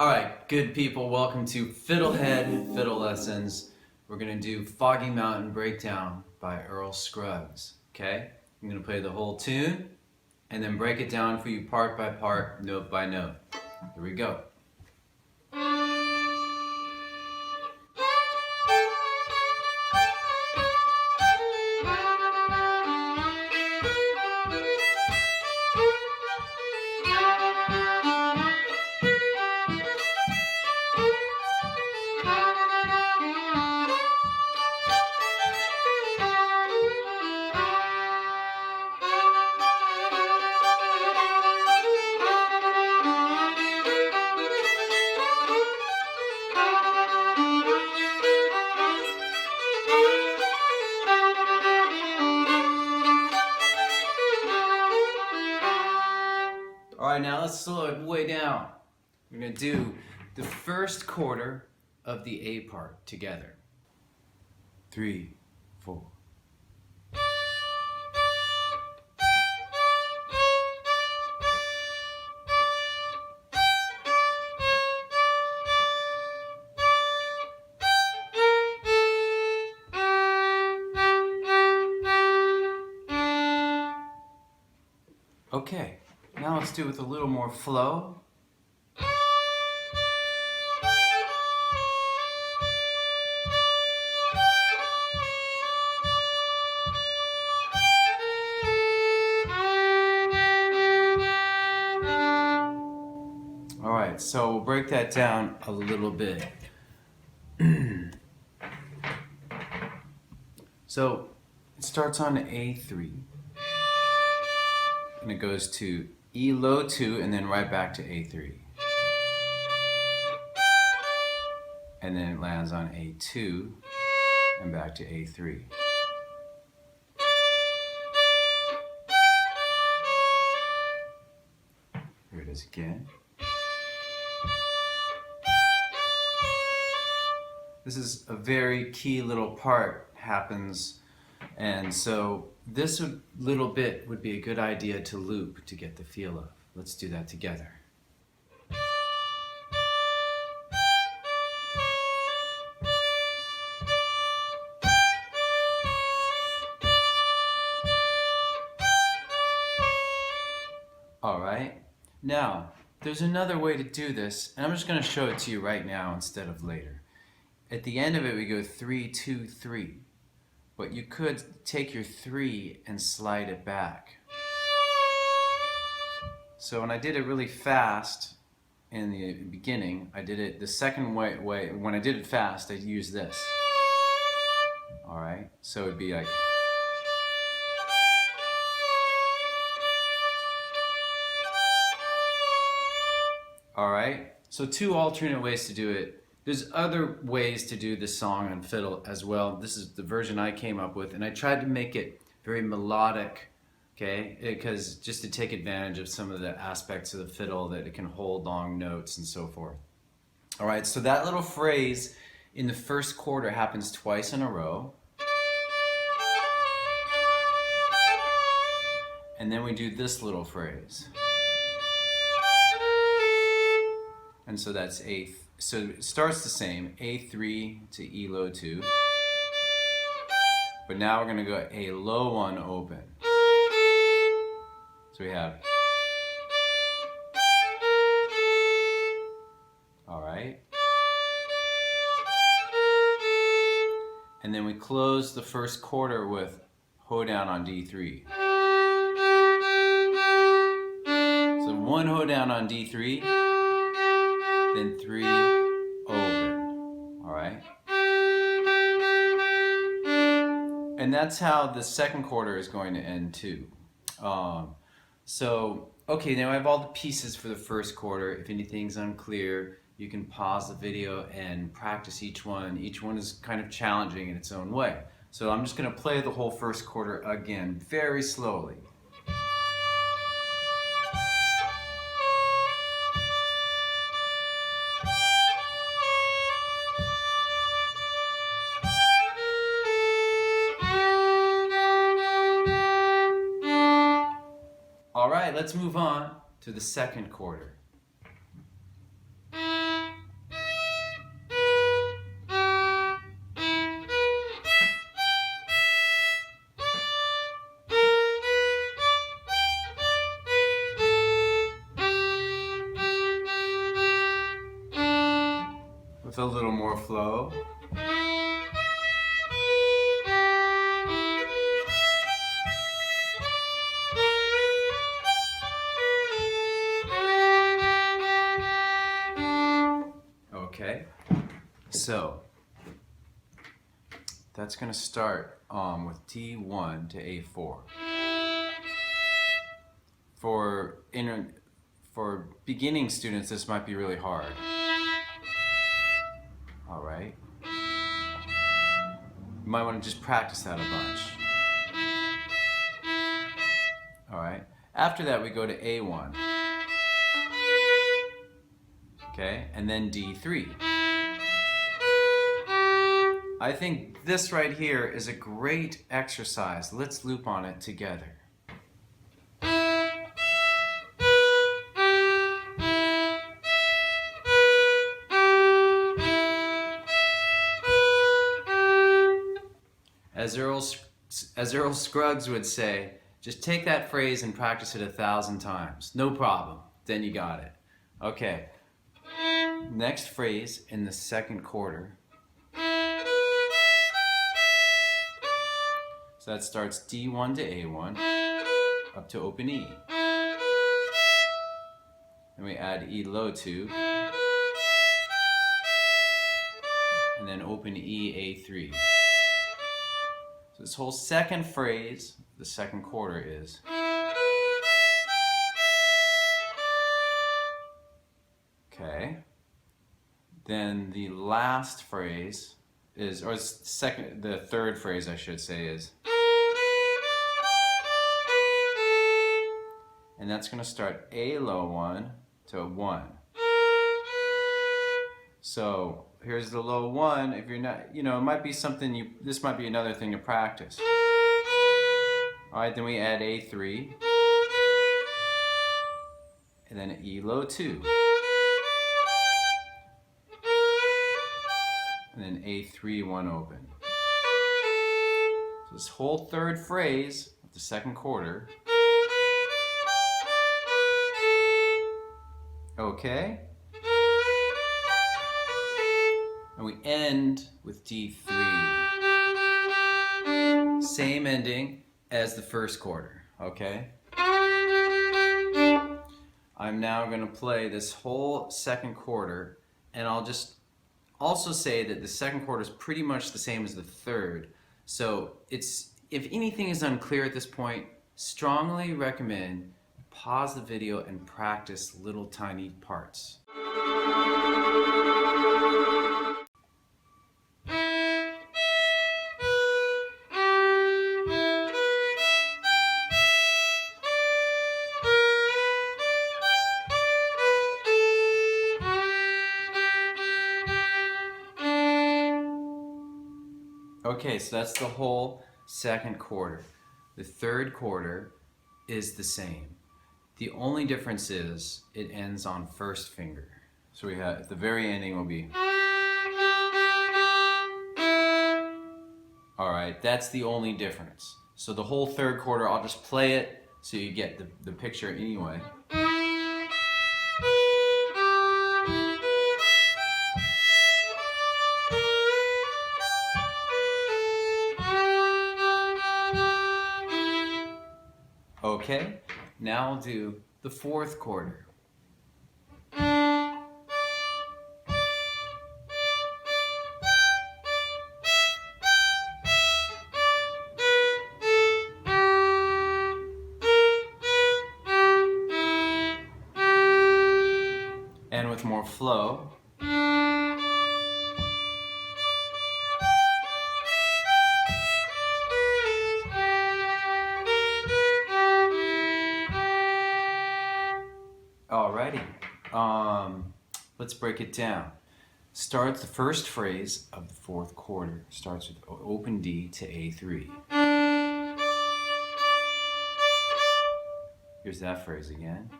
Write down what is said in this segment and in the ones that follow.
Alright, good people, welcome to FiddleHed Fiddle Lessons. We're going to do Foggy Mountain Breakdown by Earl Scruggs. Okay? I'm going to play the whole tune and then break it down for you part by part, note by note. Here we go. Alright, now let's slow it way down. We're going to do the first quarter of the A part together. 3, 4. Okay, now let's do it with a little more flow. Alright, so we'll break that down a little bit. So it starts on A3 and it goes to E low 2 and then right back to A3. And then it lands on A2 and back to A3. Here it is again. This is a very key little part happens, and so this little bit would be a good idea to loop to get the feel of. Let's do that together. Alright, now there's another way to do this, and I'm just going to show it to you right now instead of later. At the end of it we go 3, 2, 3, but you could take your 3 and slide it back. So when I did it really fast in the beginning, I did it the second way. When I did it fast, I used this. Alright, so it'd be like. Alright, so two alternate ways to do it. There's other ways to do this song on fiddle as well. This is the version I came up with, and I tried to make it very melodic, okay? Because just to take advantage of some of the aspects of the fiddle, that it can hold long notes and so forth. All right, so that little phrase in the first quarter happens twice in a row. And then we do this little phrase. And so that's A. So it starts the same, A3 to E low 2. But now we're going to go A low 1 open. So we have. Alright. And then we close the first quarter with hoedown on D3. So 1 hoedown on D3. Then 3 open, all right? And that's how the second quarter is going to end too. Okay, now I have all the pieces for the first quarter. If anything's unclear, you can pause the video and practice each one. Each one is kind of challenging in its own way. So I'm just gonna play the whole first quarter again, very slowly. All right, let's move on to the second quarter. with a little more flow. Okay, so that's going to start with D1 to A4. For beginning students, this might be really hard. All right. You might want to just practice that a bunch. All right. After that, we go to A1. Okay, and then D3. I think this right here is a great exercise. Let's loop on it together. As Earl Scruggs would say, just take that phrase and practice it 1,000 times. No problem. Then you got it. Okay. Next phrase in the second quarter. So that starts D1 to A1 up to open E. And we add E low 2. And then open E A3. So this whole second phrase, the second quarter is. Okay. Then the last phrase is, or the third phrase I should say is. And that's going to start A low 1 to 1. So here's the low 1. If you're not, it might be something this might be another thing to practice. Alright, then we add A3. And then E low 2. And then A3 1 open. So this whole third phrase of the second quarter. Okay. And we end with D3. Same ending as the first quarter, okay? I'm now going to play this whole second quarter, and I'll just also say that the second quarter is pretty much the same as the third. So if anything is unclear at this point, strongly recommend pause the video and practice little tiny parts. Okay, so that's the whole second quarter. The third quarter is the same. The only difference is it ends on first finger. So we have, at the very ending will be. Alright, that's the only difference. So the whole third quarter, I'll just play it so you get the picture anyway. Okay, now I'll do the fourth quarter. And with more flow. Alrighty, let's break it down. The first phrase of the fourth quarter starts with open D to A3. Here's that phrase again.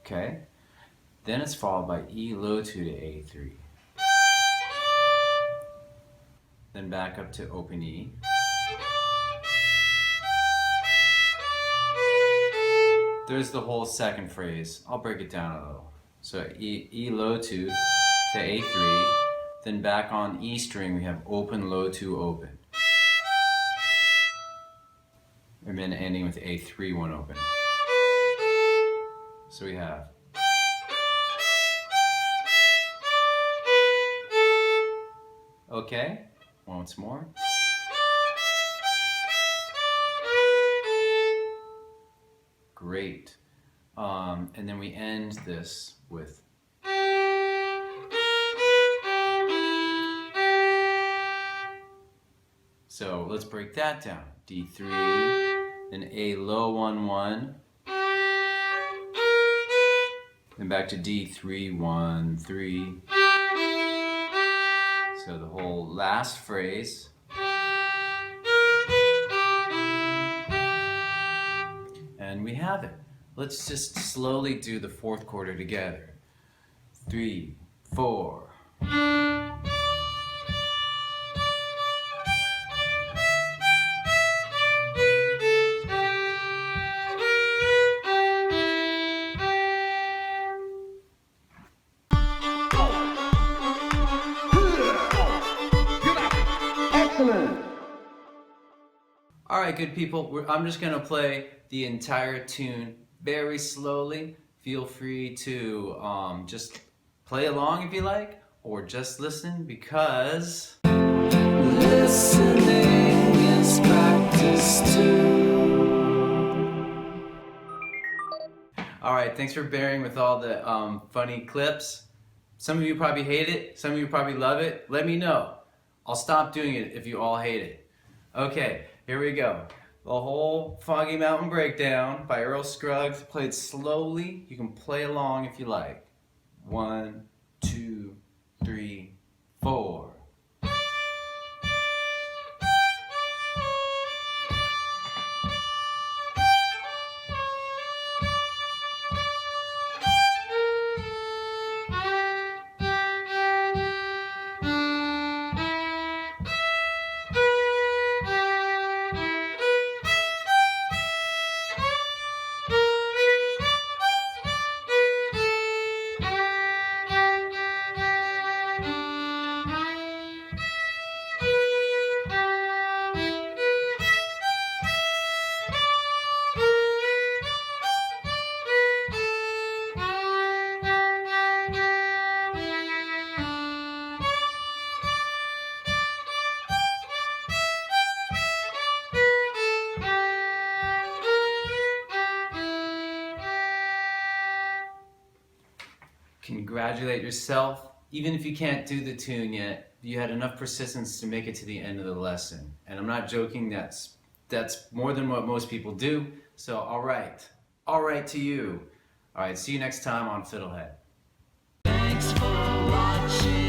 Okay, then it's followed by E low 2 to A3. Then back up to open E. There's the whole second phrase. I'll break it down a little. So E low 2 to A3, then back on E string we have open, low 2, open. And then ending with A3, 1 open. So we have okay, once more. Great. And then we end this with so let's break that down. D3, then A low 1 1, then back to D3 1 3. So the whole last phrase. And we have it. Let's just slowly do the fourth quarter together. 3, 4. Excellent. All right, good people. I'm just gonna play the entire tune very slowly. Feel free to just play along if you like, or just listen, because listening is practice too. All right, thanks for bearing with all the funny clips. Some of you probably hate it, some of you probably love it. Let me know. I'll stop doing it if you all hate it. Okay, here we go. The whole Foggy Mountain Breakdown by Earl Scruggs, played slowly. You can play along if you like. 1, 2, 3, 4. Congratulate yourself. Even if you can't do the tune yet, you had enough persistence to make it to the end of the lesson. And I'm not joking, that's more than what most people do. So all right to you. All right, see you next time on FiddleHed. Thanks for watching.